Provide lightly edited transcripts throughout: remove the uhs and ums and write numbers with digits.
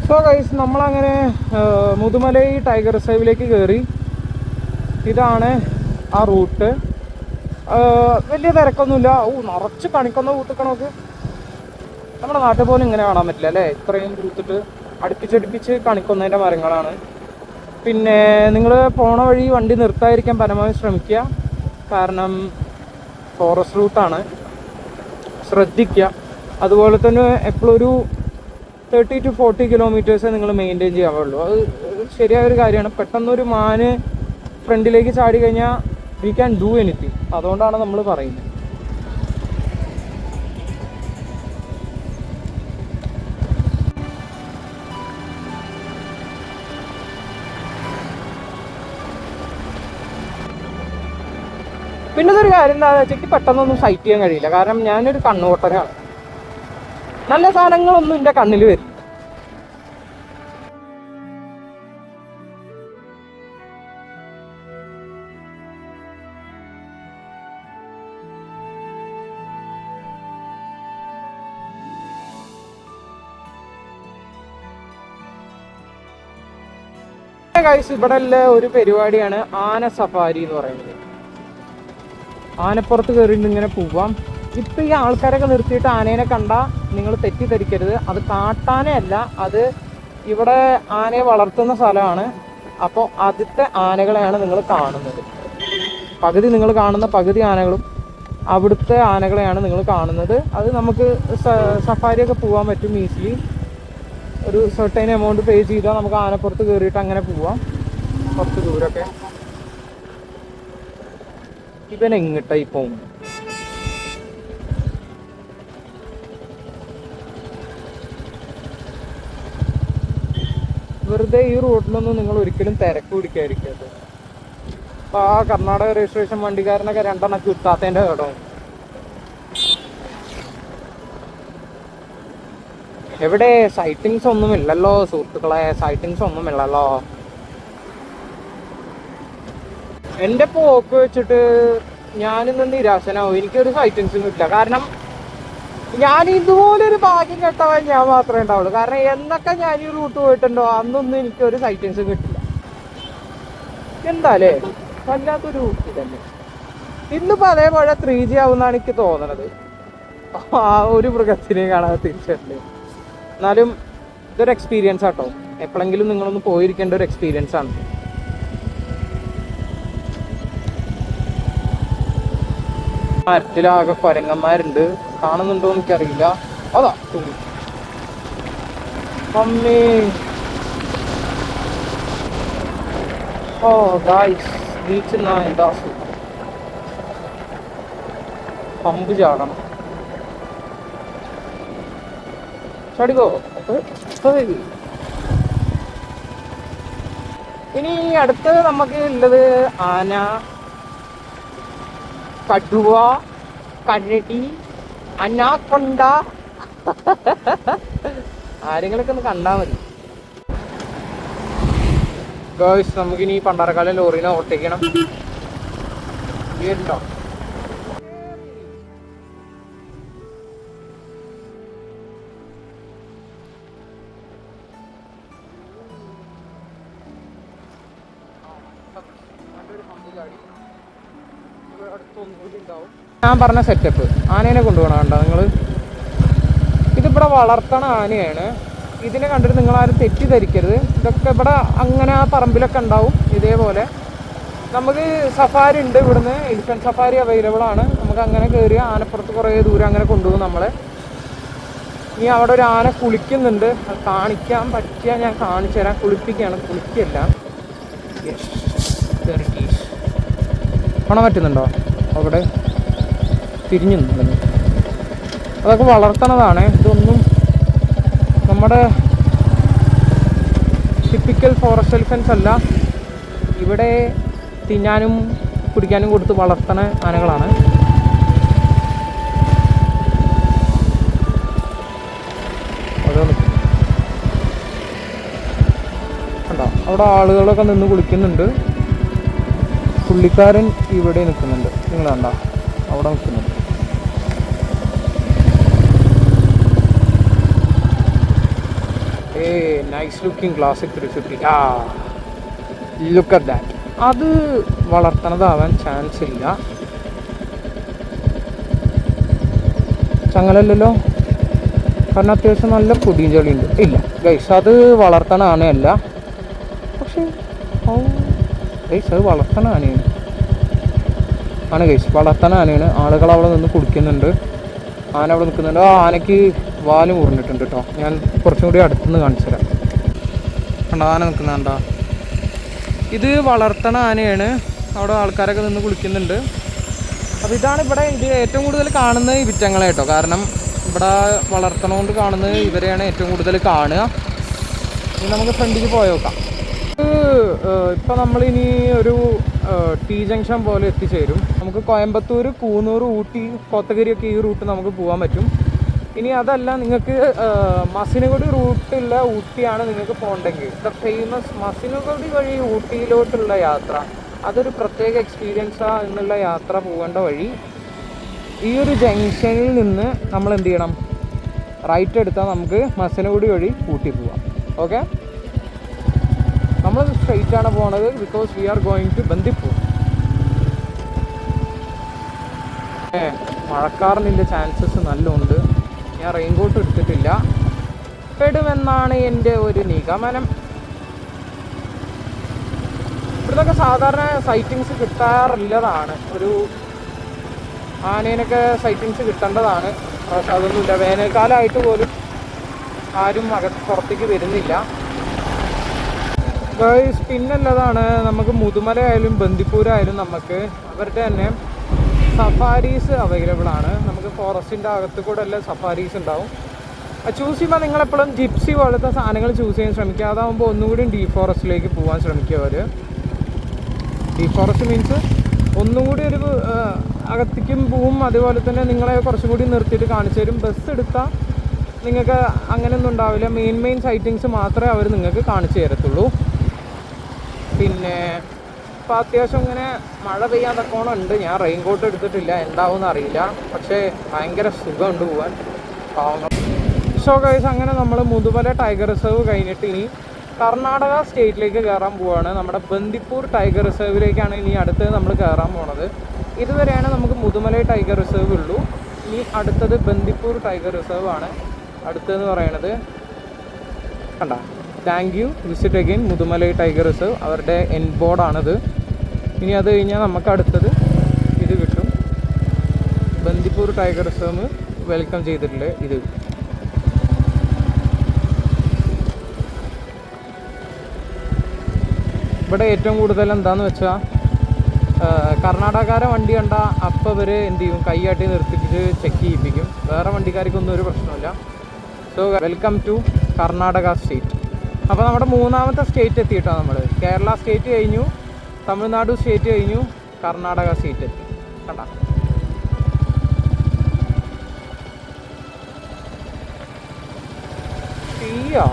So guys നമ്മളങ്ങനെ Mudumalai tiger റിസർവിലേക്ക് കയറി. ഇതാണ് ആ റൂട്ട്. വലിയ തിരക്കൊന്നുമില്ല. നിറച്ച് കണിക്കൊന്ന പൂത്തിക്കണോക്ക്. നമ്മുടെ നാട്ടിൽ പോലും ഇങ്ങനെ കാണാൻ പറ്റില്ല അല്ലേ, ഇത്രയും പൂത്തിട്ട് അടുപ്പിച്ചടുപ്പിച്ച് കണിക്കൊന്നതിൻ്റെ മരങ്ങളാണ്. പിന്നെ നിങ്ങൾ പോണ വഴി വണ്ടി നിർത്താതിരിക്കാൻ പരമാവധി ശ്രമിക്കുക, കാരണം ഫോറസ്റ്റ് റൂട്ടാണ്, ശ്രദ്ധിക്കുക. അതുപോലെ തന്നെ എപ്പോഴും ഒരു 30 to 40 കിലോമീറ്റേഴ്സേ നിങ്ങൾ മെയിൻറ്റെയിൻ ചെയ്യാൻ പാടുള്ളൂ. അത് ശരിയായൊരു കാര്യമാണ്. പെട്ടെന്നൊരു മാന് ഫ്രണ്ടിലേക്ക് ചാടി കഴിഞ്ഞാൽ വി ക്യാൻ ഡു എനിത്തിങ്. അതുകൊണ്ടാണ് നമ്മൾ പറയുന്നത്. പിന്നെ ഒരു കാര്യം എന്താണെന്ന് വെച്ചാൽ പെട്ടെന്നൊന്നും സൈറ്റ് ചെയ്യാൻ കഴിയില്ല, കാരണം ഞാനൊരു കണ്ണുപൊട്ടനാണ്. നല്ല സാധനങ്ങളൊന്നും എൻ്റെ കണ്ണിൽ വരും. ഇവിടെ ഒരു പരിപാടിയാണ് ആന സഫാരി എന്ന് പറയുന്നത്. ആനപ്പുറത്ത് കയറിയിട്ട് ഇങ്ങനെ പോവാം. ഇപ്പം ഈ ആൾക്കാരൊക്കെ നിർത്തിയിട്ട് ആനേനെ കണ്ടാൽ നിങ്ങൾ തെറ്റിദ്ധരിക്കരുത്, അത് കാട്ടാനയല്ല, അത് ഇവിടെ ആനയെ വളർത്തുന്ന സ്ഥലമാണ്. അപ്പോൾ ആദ്യത്തെ ആനകളെയാണ് നിങ്ങൾ കാണുന്നത്. പകുതി നിങ്ങൾ കാണുന്ന പകുതി ആനകളും അവിടുത്തെ ആനകളെയാണ് നിങ്ങൾ കാണുന്നത്. അത് നമുക്ക് സഫാരിയൊക്കെ പോകാൻ പറ്റും ഈസിലി. ഒരു സർട്ടൈൻ എമൗണ്ട് പേ ചെയ്താൽ നമുക്ക് ആനപ്പുറത്ത് കയറിയിട്ട് അങ്ങനെ പോവാം കുറച്ച് ദൂരമൊക്കെ. ഇവൻ എങ്ങിട്ടായി പോകും? വെറുതെ ഈ റോഡിലൊന്നും നിങ്ങൾ ഒരിക്കലും തിരക്ക് പിടിക്കാതിരിക്കരുത്. അപ്പം ആ കർണാടക രജിസ്ട്രേഷൻ വണ്ടിക്കാരനൊക്കെ 2 എണ്ണം കിട്ടാത്തതിൻ്റെ കേട്ടോ. എവിടെ സൈറ്റിങ്സ് ഒന്നുമില്ലല്ലോ സുഹൃത്തുക്കളെ, സൈറ്റിങ്സ് ഒന്നുമില്ലല്ലോ. എൻ്റെ പോക്ക് വെച്ചിട്ട് ഞാനിന്ന് നിരാശനാവും. എനിക്കൊരു സൈറ്റിങ്സും കിട്ടില്ല, കാരണം ഞാൻ ഇതുപോലൊരു ഭാഗ്യം കെട്ടവൻ ഞാൻ മാത്രമേ ഉണ്ടാവുള്ളൂ. കാരണം എന്നൊക്കെ ഞാൻ ഈ റൂട്ട് പോയിട്ടുണ്ടോ അന്നൊന്നും എനിക്കൊരു സൈറ്റിങ്സും കിട്ടില്ല. എന്താല്ലേ വല്ലാത്തൊരു ഇതന്നെ. ഇന്നിപ്പോൾ അതേപോലെ 3G ആവുമെന്നാണ് എനിക്ക് തോന്നണത്. ആ ഒരു മൃഗത്തിനെ കാണാതെ തിരിച്ചിട്ടുണ്ട്. എന്നാലും ഇതൊരു എക്സ്പീരിയൻസ് ആട്ടോ. എപ്പോഴെങ്കിലും നിങ്ങളൊന്ന് പോയിരിക്കേണ്ട ഒരു എക്സ്പീരിയൻസ് ആണ്. മരത്തിലാകെ കുരങ്ങന്മാരുണ്ട്, കാണുന്നുണ്ടോ എനിക്കറിയില്ല. അതാ മമ്മി. ഓ ഗായ്സ്, ബീച്ചിൽ നിന്നാണ് എന്താ പമ്പ് ചാടണം. ചാടിക്കോ. ഇനി അടുത്ത് നമുക്ക് ഉള്ളത് ആന, കടുവ, കരടി, അനാക്കൊണ്ട. ആരെങ്കിലൊക്കെ ഒന്ന് കണ്ടാൽ മതി. ഗേൾസ്, നമുക്കിനി പണ്ടാരക്കാലം ലോറിനെ ഓവർടേക്കണം. കേട്ടോ ഞാൻ പറഞ്ഞ സെറ്റപ്പ്. ആനേനെ കൊണ്ടുപോകണം. കണ്ടോ നിങ്ങൾ, ഇതിവിടെ വളർത്തണ ആനയാണ്. ഇതിനെ കണ്ടിട്ട് നിങ്ങളാരും തെറ്റിദ്ധരിക്കരുത്. ഇതൊക്കെ ഇവിടെ അങ്ങനെ ആ പറമ്പിലൊക്കെ ഉണ്ടാവും. ഇതേപോലെ നമുക്ക് സഫാരി ഉണ്ട്, ഇവിടുന്ന് എലിഫൻറ്റ് സഫാരി അവൈലബിൾ ആണ്. നമുക്ക് അങ്ങനെ കയറി ആനപ്പുറത്ത് കുറേ ദൂരം അങ്ങനെ കൊണ്ടുപോകും നമ്മളെ. ഇനി അവിടെ ഒരു ആന കുളിക്കുന്നുണ്ട്, അത് കാണിക്കാൻ പറ്റിയാൽ ഞാൻ കാണിച്ചു തരാം. കുളിപ്പിക്കുകയാണ്, കുളിക്കല്ല. കാണാൻ പറ്റുന്നുണ്ടോ? അവിടെ തിരിഞ്ഞു നിന്നു. അതൊക്കെ വളർത്തണതാണ്. ഇതൊന്നും നമ്മുടെ ടിപ്പിക്കൽ ഫോറസ്റ്റ് എലിഫൻസ് അല്ല. ഇവിടെ തിന്നാനും കുടിക്കാനും കൊടുത്ത് വളർത്തണ ആനകളാണ്. കണ്ടോ, അവിടെ ആളുകളൊക്കെ നിന്ന് കുളിക്കുന്നുണ്ട്. പുള്ളിക്കാരൻ ഇവിടെ നിൽക്കുന്നുണ്ട്. നിങ്ങൾ കണ്ടോ, അവിടെ നിൽക്കുന്നുണ്ട്. Nice looking classic 350. Look at that. അത് വളർത്തണതാവാൻ ചാൻസ് ഇല്ല. ചങ്ങലല്ലോ, കാരണം അത്യാവശ്യം നല്ല പൊടിയും ചെളിയുണ്ട്. ഇല്ല ഗൈസ്, അത് വളർത്തണ ആനയല്ല. പക്ഷേ ഗൈസ് അത് വളർത്തണ ആനയാണ്. ആണ് ഗൈസ്, വളർത്തണ ആനയാണ്. ആളുകൾ അവിടെ നിന്ന് കുടിക്കുന്നുണ്ട്. ആന അവിടെ നിൽക്കുന്നുണ്ട്. ആ ആനയ്ക്ക് വാല് മുറിഞ്ഞിട്ടുണ്ട് കേട്ടോ. ഞാൻ കുറച്ചും കൂടി അടുത്തുനിന്ന് കാണിച്ചു തരാം. കണ്ടോ ആന നിൽക്കുന്നുണ്ടോ? ഇത് വളർത്തണ ആനയാണ്. അവിടെ ആൾക്കാരൊക്കെ നിന്ന് കുളിക്കുന്നുണ്ട്. അപ്പോൾ ഇതാണ് ഇവിടെ ഇത് ഏറ്റവും കൂടുതൽ കാണുന്നത് ഈ വിറ്റങ്ങളെ കേട്ടോ. കാരണം ഇവിടെ വളർത്തണോണ്ട് കാണുന്നത് ഇവരെയാണ് ഏറ്റവും കൂടുതൽ കാണുക. ഇനി നമുക്ക് ഫ്രണ്ടിലേക്ക് പോയി നോക്കാം. ഇപ്പം നമ്മളിനി ഒരു ടി ജംഗ്ഷൻ പോലെ എത്തിച്ചേരും. നമുക്ക് കോയമ്പത്തൂർ, കൂന്നൂർ, ഊട്ടി, കോത്തഗിരിയൊക്കെ ഈ റൂട്ട് നമുക്ക് പോകാൻ പറ്റും. ഇനി അതല്ല, നിങ്ങൾക്ക് മസിനഗുഡി റൂട്ടുള്ള ഊട്ടിയാണ് നിങ്ങൾക്ക് പോകണ്ടെങ്കിൽ, ദ ഫേമസ് മസിനഗുഡി വഴി ഊട്ടിയിലോട്ടുള്ള യാത്ര അതൊരു പ്രത്യേക എക്സ്പീരിയൻസാണ്. എന്നുള്ള യാത്ര പോകേണ്ട വഴി ഈ ഒരു ജംഗ്ഷനിൽ നിന്ന് നമ്മൾ എന്ത് ചെയ്യണം, റൈറ്റ് എടുത്താൽ നമുക്ക് മസിനഗുഡി വഴി ഊട്ടി പോവാം. ഓക്കെ, നമ്മൾ സ്ട്രെയിറ്റ് ആണ് പോണത്. Because we are going to Bandipur. മഴക്കാറിൻ്റെ ചാൻസസ് നല്ലുണ്ട്. ഞാൻ റെയിൻകോട്ട് എടുത്തിട്ടില്ല, പെടുമെന്നാണ് എൻ്റെ ഒരു നിഗമനം. ഇവിടുന്നൊക്കെ സാധാരണ സൈറ്റിങ്സ് കിട്ടാറില്ലതാണ്. ഒരു ആനേനൊക്കെ സൈറ്റിങ്സ് കിട്ടേണ്ടതാണ്. പക്ഷെ അതൊന്നുമില്ല. വേനൽക്കാലമായിട്ട് പോലും ആരും പുറത്തേക്ക് വരുന്നില്ല. പിന്നുള്ളതാണ്, നമുക്ക് മുതുമലയായാലും ബന്ദിപ്പൂരായാലും നമുക്ക് അവരുടെ തന്നെ സഫാരീസ് അവൈലബിൾ ആണ്. നമുക്ക് ഫോറസ്റ്റിൻ്റെ അകത്ത് കൂടെ എല്ലാം സഫാരീസ് ഉണ്ടാവും. ചൂസ് ചെയ്യുമ്പോൾ നിങ്ങളെപ്പോഴും ജിപ്സി പോലത്തെ സാധനങ്ങൾ ചൂസ് ചെയ്യാൻ ശ്രമിക്കുക. അതാകുമ്പോൾ ഒന്നുകൂടി ഡീഫോറസ്റ്റിലേക്ക് പോകാൻ ശ്രമിക്കുക. അവർ ഡീഫോറസ്റ്റ് മീൻസ് ഒന്നും കൂടി ഒരു അകത്തേക്കും പോവും. അതുപോലെ തന്നെ നിങ്ങളെ കുറച്ചും കൂടി നിർത്തിയിട്ട് കാണിച്ചു തരും. ബസ് എടുത്താൽ നിങ്ങൾക്ക് അങ്ങനെയൊന്നും ഉണ്ടാവില്ല. മെയിൻ സൈറ്റിങ്സ് മാത്രമേ അവർ നിങ്ങൾക്ക് കാണിച്ചു തരത്തുള്ളൂ. പിന്നെ ഇപ്പോൾ അത്യാവശ്യം ഇങ്ങനെ മഴ പെയ്യാൻ തക്കോണം ഉണ്ട്. ഞാൻ റെയിൻകോട്ട് എടുത്തിട്ടില്ല, എന്താവുമെന്ന് അറിയില്ല. പക്ഷേ ഭയങ്കര സുഖമുണ്ട് പോകാൻ. പാവങ്ങൾ. സോ ഗൈസ്, അങ്ങനെ നമ്മൾ മുതുമല ടൈഗർ റിസർവ് കഴിഞ്ഞിട്ട് ഇനി കർണാടക സ്റ്റേറ്റിലേക്ക് കയറാൻ പോവുകയാണ്. നമ്മുടെ ബന്ദിപ്പൂർ ടൈഗർ റിസർവിലേക്കാണ് ഇനി അടുത്തത് നമ്മൾ കയറാൻ പോണത്. ഇതുവരെയാണ് നമുക്ക് മുതുമല ടൈഗർ റിസർവ് ഉള്ളൂ. ഇനി അടുത്തത് ബന്ദിപ്പൂർ ടൈഗർ റിസർവ് ആണ് അടുത്തതെന്ന് പറയണത്. കണ്ട, thank you, visit again Mudumalai tiger reserve. അവരുടെ എൻ ബോർഡാണിത്. ഇനി അത് കഴിഞ്ഞാൽ നമുക്ക് അടുത്തത് ഇത് കിട്ടും. ബന്ദിപ്പൂർ ടൈഗർ റിസർവ് വെൽക്കം ചെയ്തിട്ടുള്ള ഇത്. ഇവിടെ ഏറ്റവും കൂടുതൽ എന്താണെന്ന് വെച്ചാൽ കർണാടകക്കാരെ വണ്ടി കണ്ട അപ്പം ഇവർ എന്ത് ചെയ്യും, കൈയാട്ടി നിർത്തിപ്പിച്ച് ചെക്ക് ചെയ്യിപ്പിക്കും. വേറെ വണ്ടിക്കാർക്കൊന്നും ഒരു പ്രശ്നമില്ല. So welcome to Karnataka state. അപ്പോൾ നമ്മുടെ മൂന്നാമത്തെ സ്റ്റേറ്റ് എത്തിയിട്ടോ. നമ്മൾ കേരള സ്റ്റേറ്റ് കഴിഞ്ഞു, തമിഴ്നാട് സ്റ്റേറ്റ് കഴിഞ്ഞു, കർണാടക സ്റ്റേറ്റ് എത്തി. കണ്ട, തീയാ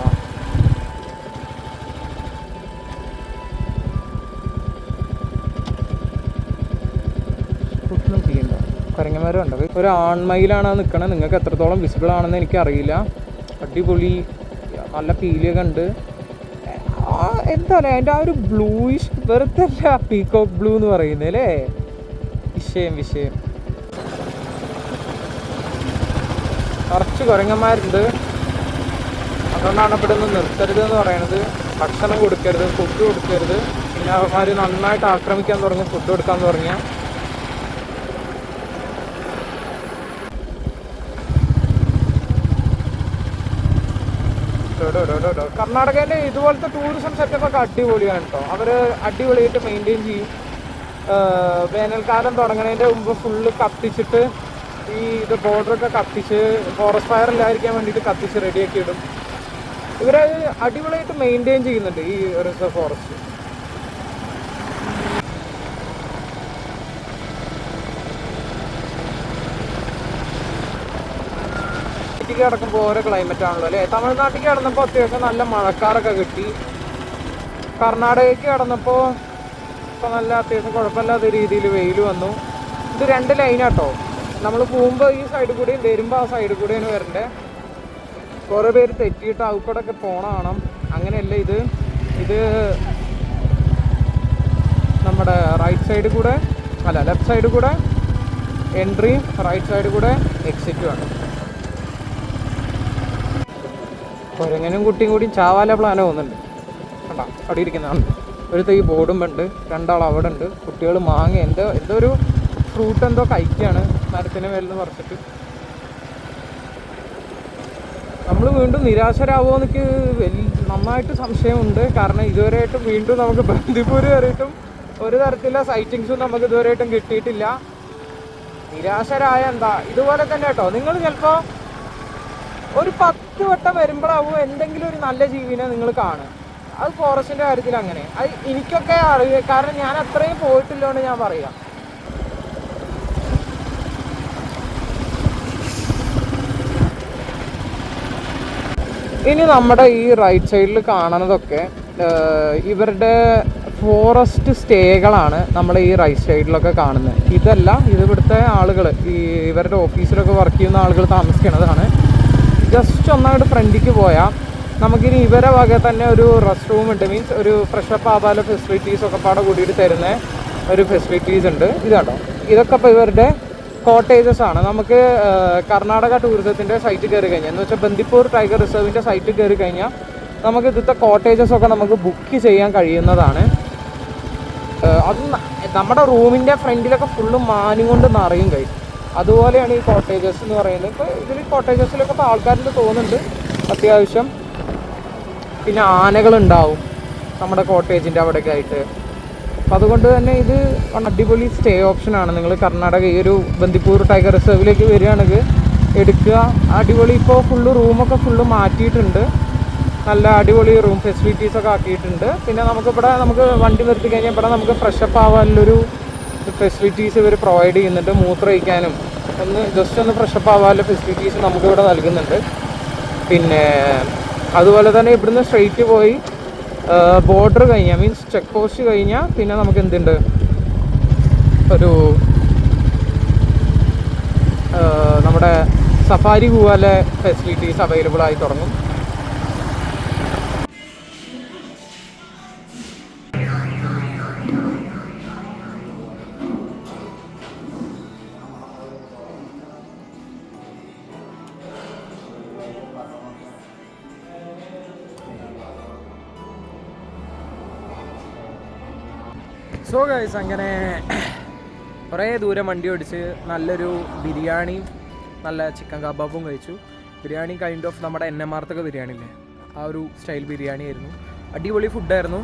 കരങ്ങന്മാരും ഉണ്ട്. ഒരു ആൺമയിലാണ് നിൽക്കണത്. നിങ്ങൾക്ക് എത്രത്തോളം വിസിബിൾ ആണെന്ന് എനിക്കറിയില്ല. അടിപൊളി, നല്ല പീലിയൊക്കെ ഉണ്ട്. എന്താ പറയുക, അതിൻ്റെ ആ ഒരു ബ്ലൂയിഷ്, വെറുതെ അല്ല പീകോക്ക് ബ്ലൂ എന്ന് പറയുന്നത് അല്ലേ. വിഷയം കുറച്ച് കുരങ്ങന്മാരുണ്ട്. അതുകൊണ്ടാണ് ഇവിടെ നിന്ന് നിർത്തരുത് എന്ന് പറയുന്നത്. ഭക്ഷണം കൊടുക്കരുത്, ഫുഡ് കൊടുക്കരുത്. പിന്നെ അവന്മാർ നന്നായിട്ട് ആക്രമിക്കാൻ തുടങ്ങും ഫുഡ് കൊടുക്കാൻ തുടങ്ങിയ. കർണാടകയിലെ ഇതുപോലത്തെ ടൂറിസം സെറ്റപ്പൊക്കെ അടിപൊളിയാണ് കേട്ടോ. അവർ അടിപൊളിയായിട്ട് മെയിൻറ്റെയിൻ ചെയ്യും. വേനൽക്കാലം തുടങ്ങുന്നതിൻ്റെ മുമ്പ് ഫുള്ള് കത്തിച്ചിട്ട് ഈ ഇത് ബോർഡറൊക്കെ കത്തിച്ച് ഫോറസ്റ്റ് ഫയർ ഇല്ലാതിരിക്കാൻ വേണ്ടിയിട്ട് കത്തിച്ച് റെഡിയാക്കി ഇടും. ഇവരെ അടിപൊളിയായിട്ട് മെയിൻറ്റെയിൻ ചെയ്യുന്നുണ്ട് ഈ റിസർവ് ഫോറസ്റ്റ്. കിടക്കുമ്പോൾ ഓരോ ക്ലൈമറ്റ് ആണല്ലോ അല്ലേ. തമിഴ്നാട്ടിലേക്ക് കിടന്നപ്പോൾ അത്യാവശ്യം നല്ല മഴക്കാറൊക്കെ കിട്ടി. കർണാടകയ്ക്ക് കിടന്നപ്പോൾ ഇപ്പോൾ നല്ല അത്യാവശ്യം കുഴപ്പമില്ലാത്ത രീതിയിൽ വെയിൽ വന്നു. ഇത് 2 ലൈനാട്ടോ. നമ്മൾ പോകുമ്പോൾ ഈ സൈഡിൽ കൂടെയും വരുമ്പോൾ ആ സൈഡിൽ കൂടെയാണ് വരണ്ടേ. കുറേ പേര് തെറ്റിയിട്ട് അവക്കൂടൊക്കെ പോണ കാണാം. അങ്ങനെയല്ല, ഇത് നമ്മുടെ റൈറ്റ് സൈഡിൽ കൂടെ അല്ല ലെഫ്റ്റ് സൈഡിൽ കൂടെ എൻട്രിയും റൈറ്റ് സൈഡിൽ കൂടെ എക്സിറ്റുമാണ്. കുരങ്ങനും കുട്ടിയും കൂടി ചാവാല പ്ലാനോ ഒന്നുണ്ട്. കണ്ടാ അവിടെ ഇരിക്കുന്നതാണ്. ഒരു തൈ ബോർഡും ഉണ്ട്, രണ്ടാൾ അവിടെ ഉണ്ട്. കുട്ടികൾ മാങ്ങ എന്തോ ഒരു ഫ്രൂട്ട് എന്തോ കഴിക്കുകയാണ് മരത്തിന് മേലിൽ നിന്ന് പറിച്ചിട്ട്. നമ്മൾ വീണ്ടും നിരാശരാകുമോ എനിക്ക് നന്നായിട്ട് സംശയമുണ്ട്. കാരണം ഇതുവരെയായിട്ടും വീണ്ടും നമുക്ക് ബന്ദിപ്പൂർ കയറിയിട്ടും ഒരു തരത്തിലുള്ള സൈറ്റിങ്സും നമുക്ക് ഇതുവരെയായിട്ടും കിട്ടിയിട്ടില്ല. നിരാശരായ എന്താ ഇതുപോലെ തന്നെ കേട്ടോ. നിങ്ങൾ ചിലപ്പോൾ ഒരു 10 വട്ടം വരുമ്പോഴാവും എന്തെങ്കിലും ഒരു നല്ല ജീവിനെ നിങ്ങൾ കാണുക. അത് ഫോറസ്റ്റിൻ്റെ കാര്യത്തിൽ അങ്ങനെ. അത് എനിക്കൊക്കെ അറിയാം, കാരണം ഞാൻ അത്രയും പോയിട്ടില്ലോന്ന് ഞാൻ പറയാം. ഇനി നമ്മുടെ ഈ റൈറ്റ് സൈഡിൽ കാണുന്നതൊക്കെ ഇവരുടെ ഫോറസ്റ്റ് സ്റ്റേകളാണ്. നമ്മൾ ഈ റൈറ്റ് സൈഡിലൊക്കെ കാണുന്നത് ഇതല്ല. ഇത് ഇവിടുത്തെ ആളുകൾ, ഈ ഇവരുടെ ഓഫീസിലൊക്കെ വർക്ക് ചെയ്യുന്ന ആളുകൾ താമസിക്കുന്നതാണ്. ജസ്റ്റ് ഒന്നായിട്ട് ഫ്രണ്ടിലേക്ക് പോയാൽ നമുക്കിനി ഇവരെ വക തന്നെ ഒരു റെസ്റ്റ് റൂം ഉണ്ട്. മീൻസ് ഒരു ഫ്രഷപ്പ് ആവാനുള്ള ഫെസിലിറ്റീസ് ഒക്കെ പാടെ കൂടിയിട്ട് തരുന്ന ഒരു ഫെസിലിറ്റീസ് ഉണ്ട്. ഇതാട്ടോ, ഇതൊക്കെ ഇപ്പോൾ ഇവരുടെ കോട്ടേജസ് ആണ്. നമുക്ക് കർണാടക ടൂറിസത്തിൻ്റെ സൈറ്റ് കയറി കഴിഞ്ഞാൽ, എന്ന് വെച്ചാൽ ബന്ദിപ്പൂർ ടൈഗർ റിസർവിൻ്റെ സൈറ്റ് കയറി കഴിഞ്ഞാൽ നമുക്ക് ഇന്നത്തെ കോട്ടേജസ് ഒക്കെ നമുക്ക് ബുക്ക് ചെയ്യാൻ കഴിയുന്നതാണ്. അത് നമ്മുടെ റൂമിൻ്റെ ഫ്രണ്ടിലൊക്കെ ഫുള്ള് മാനും കൊണ്ട് നിറയും കഴിയും. അതുപോലെയാണ് ഈ കോട്ടേജസ് എന്ന് പറയുന്നത്. ഇപ്പോൾ ഇതിൽ കോട്ടേജസിലൊക്കെ ഇപ്പോൾ ആൾക്കാരുടെ തോന്നുന്നുണ്ട് അത്യാവശ്യം. പിന്നെ ആനകളുണ്ടാവും നമ്മുടെ കോട്ടേജിൻ്റെ അവിടെയൊക്കെ ആയിട്ട്. അപ്പോൾ അതുകൊണ്ട് തന്നെ ഇത് അടിപൊളി സ്റ്റേ ഓപ്ഷനാണ്. നിങ്ങൾ കർണാടക ഈ ഒരു ബന്ദിപ്പൂർ ടൈഗർ റിസർവിലേക്ക് വരികയാണെങ്കിൽ എടുക്കുക. അടിപൊളി. ഇപ്പോൾ ഫുള്ള് റൂമൊക്കെ ഫുള്ള് മാറ്റിയിട്ടുണ്ട്. നല്ല അടിപൊളി റൂം ഫെസിലിറ്റീസൊക്കെ ആക്കിയിട്ടുണ്ട്. പിന്നെ നമുക്ക് വണ്ടി നിർത്തി കഴിഞ്ഞാൽ ഇവിടെ നമുക്ക് ഫ്രഷപ്പ് ആവാനുള്ളൊരു ഫെസിലിറ്റീസ് ഇവർ പ്രൊവൈഡ് ചെയ്യുന്നുണ്ട്. മൂത്രമൊഴിക്കാനും ജസ്റ്റ് ഒന്ന് ഫ്രഷപ്പ് ആവാനുള്ള ഫെസിലിറ്റീസ് നമുക്കിവിടെ നൽകുന്നുണ്ട്. പിന്നെ അതുപോലെ തന്നെ ഇവിടുന്ന് സ്ട്രെയിറ്റ് പോയി ബോർഡർ കഴിഞ്ഞാൽ, മീൻസ് ചെക്ക് പോസ്റ്റ് കഴിഞ്ഞാൽ പിന്നെ നമുക്ക് എന്തുണ്ട്, ഒരു നമ്മുടെ സഫാരി പോകാനുള്ള ഫെസിലിറ്റീസ് അവൈലബിൾ ആയി തുടങ്ങും. സോ ഗൈസ്, അങ്ങനെ കുറേ ദൂരം വണ്ടി ഓടിച്ച് നല്ലൊരു ബിരിയാണിയും നല്ല ചിക്കൻ കബാബും കഴിച്ചു. ബിരിയാണി കൈൻഡ് ഓഫ് നമ്മുടെ NMR-ത്തൊക്കെ ബിരിയാണി ഇല്ലേ, ആ ഒരു സ്റ്റൈൽ ബിരിയാണി ആയിരുന്നു. അടിപൊളി ഫുഡായിരുന്നു.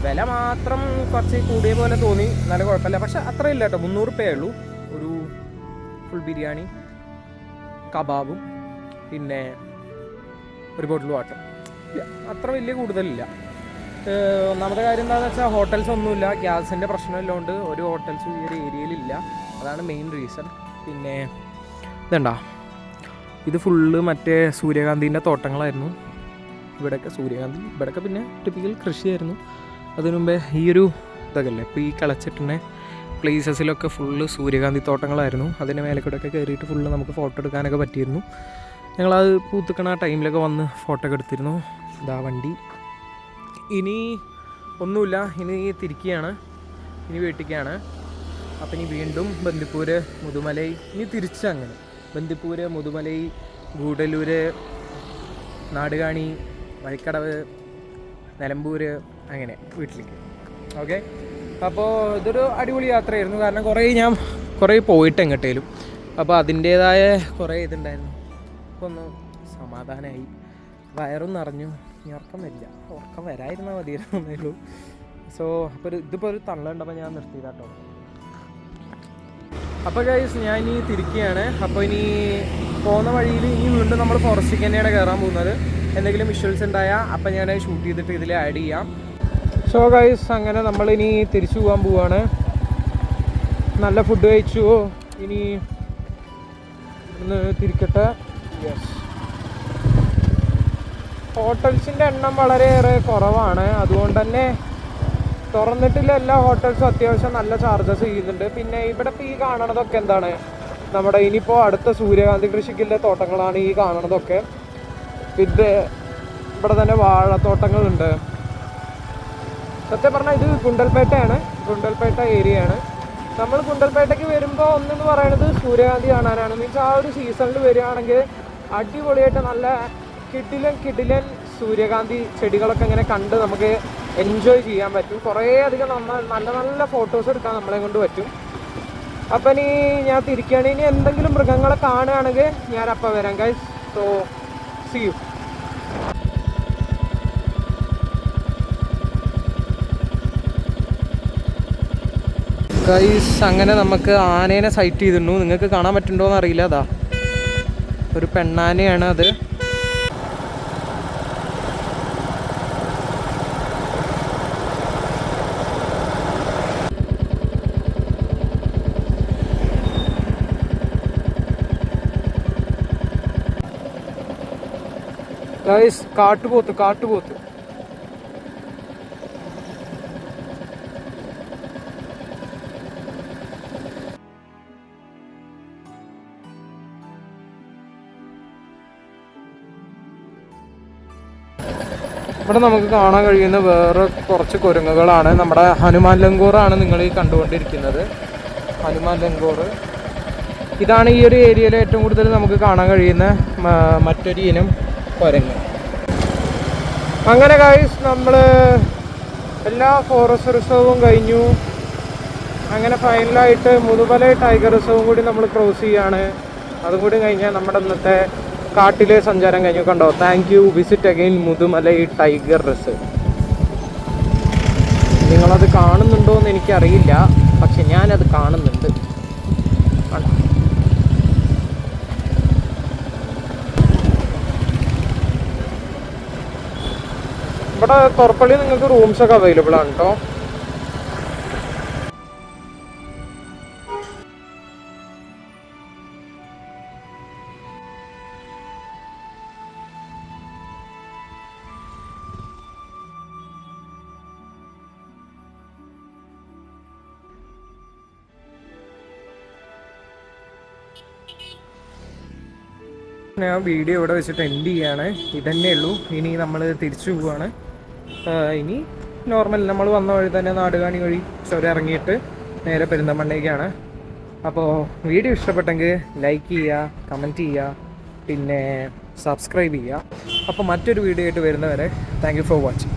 വില മാത്രം കുറച്ച് കൂടിയ പോലെ തോന്നി, നല്ല കുഴപ്പമില്ല. പക്ഷെ അത്രയില്ല കേട്ടോ, 300 രൂപയേ ഉള്ളൂ ഒരു ഫുൾ ബിരിയാണി, കബാബും പിന്നെ ഒരു ബോട്ടിൽ വാട്ടർ. ഇല്ല, അത്ര വലിയ കൂടുതലില്ല. ഒന്നാമത്തെ കാര്യം എന്താണെന്ന് വെച്ചാൽ ഹോട്ടൽസ് ഒന്നുമില്ല. ഗ്യാസിൻ്റെ പ്രശ്നമില്ലാണ്ട് ഒരു ഹോട്ടൽസും ഈ ഒരു ഏരിയയിലില്ല. അതാണ് മെയിൻ റീസൺ. പിന്നെ ഇതുണ്ടാ, ഇത് ഫുള്ള് മറ്റേ സൂര്യകാന്തിൻ്റെ തോട്ടങ്ങളായിരുന്നു. ഇവിടെയൊക്കെ സൂര്യകാന്തി, ഇവിടെയൊക്കെ പിന്നെ ടിപ്പിക്കൽ കൃഷിയായിരുന്നു. അതിനു മുമ്പേ ഈ ഒരു ഇതൊക്കെ അല്ലേ, ഇപ്പോൾ ഈ കളച്ചിട്ടുള്ള പ്ലേസസിലൊക്കെ ഫുള്ള് സൂര്യകാന്തി തോട്ടങ്ങളായിരുന്നു. അതിൻ്റെ മേലെ കൂടെയൊക്കെ കയറിയിട്ട് ഫുള്ള് നമുക്ക് ഫോട്ടോ എടുക്കാനൊക്കെ പറ്റിയിരുന്നു. ഞങ്ങളത് പൂത്തുക്കണ ടൈമിലൊക്കെ വന്ന് ഫോട്ടോ ഒക്കെ എടുത്തിരുന്നു. ഇതാ വണ്ടി. ഇനി ഒന്നുമില്ല, ഇനി തിരിക്കുകയാണ്, ഇനി വീട്ടിലേക്കാണ്. അപ്പം ഇനി വീണ്ടും ബന്ദിപ്പൂര്, മുതുമലൈ, ഇനി തിരിച്ചങ്ങനെ ബന്ദിപ്പൂര്, മുതുമലൈ, ഗൂഡല്ലൂര്, നാടുകാണി, വഴിക്കടവ്, നിലമ്പൂര്, അങ്ങനെ വീട്ടിലേക്ക്. ഓക്കെ, അപ്പോൾ ഇതൊരു അടിപൊളി യാത്രയായിരുന്നു. കാരണം കുറേ പോയിട്ട് എങ്ങോട്ടേലും, അപ്പോൾ അതിൻ്റേതായ കുറേ ഇതുണ്ടായിരുന്നു. അപ്പോൾ ഒന്ന് സമാധാനമായി, വയറും നിറഞ്ഞു. ഇനി ഉറക്കം വരില്ല, ഉറക്കം വരായിരുന്നാൽ മതിയായിരുന്നേ ഉള്ളൂ. സോ അപ്പോൾ ഇതിപ്പോൾ ഒരു തള്ളുണ്ടപ്പോൾ ഞാൻ നിർത്തിയതാട്ടോ. അപ്പോൾ ഗൈസ്, ഞാൻ ഇനി തിരിക്കുകയാണ്. അപ്പോൾ ഇനി പോകുന്ന വഴിയിൽ ഇനി വീണ്ടും നമ്മൾ ഫോറസ്റ്റിലേക്ക് തന്നെയാണ് കയറാൻ പോകുന്നത്. എന്തെങ്കിലും വിഷ്വൽസ് ഉണ്ടായാൽ അപ്പം ഞാൻ ഷൂട്ട് ചെയ്തിട്ട് ഇതിൽ ആഡ് ചെയ്യാം. സോ ഗൈസ്, അങ്ങനെ നമ്മളിനി തിരിച്ചു പോകാൻ പോവാണ്. നല്ല ഫുഡ് കഴിച്ചു. ഇനി ഒന്ന് തിരിക്കട്ടെ. യെസ്, ഹോട്ടൽസിൻ്റെ എണ്ണം വളരെയേറെ കുറവാണ്. അതുകൊണ്ട് തന്നെ തുറന്നിട്ടില്ല എല്ലാ ഹോട്ടൽസും അത്യാവശ്യം നല്ല ചാർജസ് ചെയ്യുന്നുണ്ട്. പിന്നെ ഇവിടെ ഇപ്പോൾ ഈ കാണണതൊക്കെ എന്താണ്, നമ്മുടെ ഇനിയിപ്പോൾ അടുത്ത സൂര്യകാന്തി കൃഷിക്കുള്ള തോട്ടങ്ങളാണ് ഈ കാണണതൊക്കെ. പിന്നെ ഇവിടെ തന്നെ വാഴത്തോട്ടങ്ങളുണ്ട്. സത്യം പറഞ്ഞാൽ ഇത് ഗുണ്ടൽപേട്ടയാണ്, ഗുണ്ടൽപേട്ട ഏരിയയാണ്. നമ്മൾ ഗുണ്ടൽപേട്ടയ്ക്ക് വരുമ്പോൾ ഒന്നെന്ന് പറയുന്നത് സൂര്യകാന്തി കാണാനാണ്. മീൻസ് ആ ഒരു സീസണിൽ വരികയാണെങ്കിൽ അടിപൊളിയായിട്ട് നല്ല കിടിലൻ സൂര്യകാന്തി ചെടികളൊക്കെ ഇങ്ങനെ കണ്ട് നമുക്ക് എൻജോയ് ചെയ്യാൻ പറ്റും. കുറേ അധികം നല്ല നല്ല ഫോട്ടോസ് എടുക്കാൻ നമ്മളെ കൊണ്ട് പറ്റും. അപ്പം ഇനി ഞാൻ തിരിക്കുകയാണ്. ഇനി എന്തെങ്കിലും മൃഗങ്ങളെ കാണുകയാണെങ്കിൽ ഞാൻ അപ്പം വരാം guys. So see you guys. അങ്ങനെ നമുക്ക് ആനേനെ സൈറ്റ് ചെയ്തിരുന്നു. നിങ്ങൾക്ക് കാണാൻ പറ്റുന്നുണ്ടോയെന്ന് അറിയില്ല. അതാ ഒരു പെണ്ണാനയാണ് അത്. ഗൈസ് കാട്ടുപോത്ത്. ഇവിടെ നമുക്ക് കാണാൻ കഴിയുന്ന വേറെ കുറച്ച് കുരങ്ങുകളാണ്. നമ്മുടെ ഹനുമാൻ ലംഗൂറാണ് നിങ്ങൾ ഈ കണ്ടുകൊണ്ടിരിക്കുന്നത്. ഹനുമാൻ ലംഗൂർ ഇതാണ് ഈ ഒരു ഏരിയയിൽ ഏറ്റവും കൂടുതൽ നമുക്ക് കാണാൻ കഴിയുന്ന മറ്റൊരു ഇനം കുരങ്ങ്. അങ്ങനെ ഗൈസ് നമ്മൾ എല്ലാ ഫോറസ്റ്റ് റിസർവും കഴിഞ്ഞു. അങ്ങനെ ഫൈനലായിട്ട് മുതുമലൈ ടൈഗർ റിസർവും കൂടി നമ്മൾ ക്രോസ് ചെയ്യാണ്. അതും കൂടി കഴിഞ്ഞാൽ നമ്മുടെ ഇന്നത്തെ കാട്ടിലെ സഞ്ചാരം കഴിഞ്ഞു. കണ്ടോ, thank you, visit again Mudumalai tiger reserve. നിങ്ങളത് കാണുന്നുണ്ടോ എന്ന് എനിക്കറിയില്ല, പക്ഷെ ഞാനത് കാണുന്നുണ്ട്. ഇവിടെ തൊറപ്പള്ളി നിങ്ങൾക്ക് റൂംസൊക്കെ അവൈലബിൾ ആണ് കേട്ടോ. ഞാൻ വീഡിയോ ഇവിടെ വെച്ചിട്ട് എൻഡ് ചെയ്യാണ്. ഇതന്നെ ഉള്ളൂ. ഇനി നമ്മൾ തിരിച്ചു പോവുകയാണ്. ഇനി നോർമൽ നമ്മൾ വന്ന വഴി തന്നെ നാടുകാണി വഴി ചുരം ഇറങ്ങിയിട്ട് നേരെ പെരിന്തൽമണ്ണയ്ക്കാണ്. അപ്പോൾ വീഡിയോ ഇഷ്ടപ്പെട്ടെങ്കിൽ ലൈക്ക് ചെയ്യുക, കമൻറ്റ് ചെയ്യുക, പിന്നെ സബ്സ്ക്രൈബ് ചെയ്യുക. അപ്പോൾ മറ്റൊരു വീഡിയോ ആയിട്ട് വരുന്നവരെ താങ്ക് യു ഫോർ വാച്ചിങ്.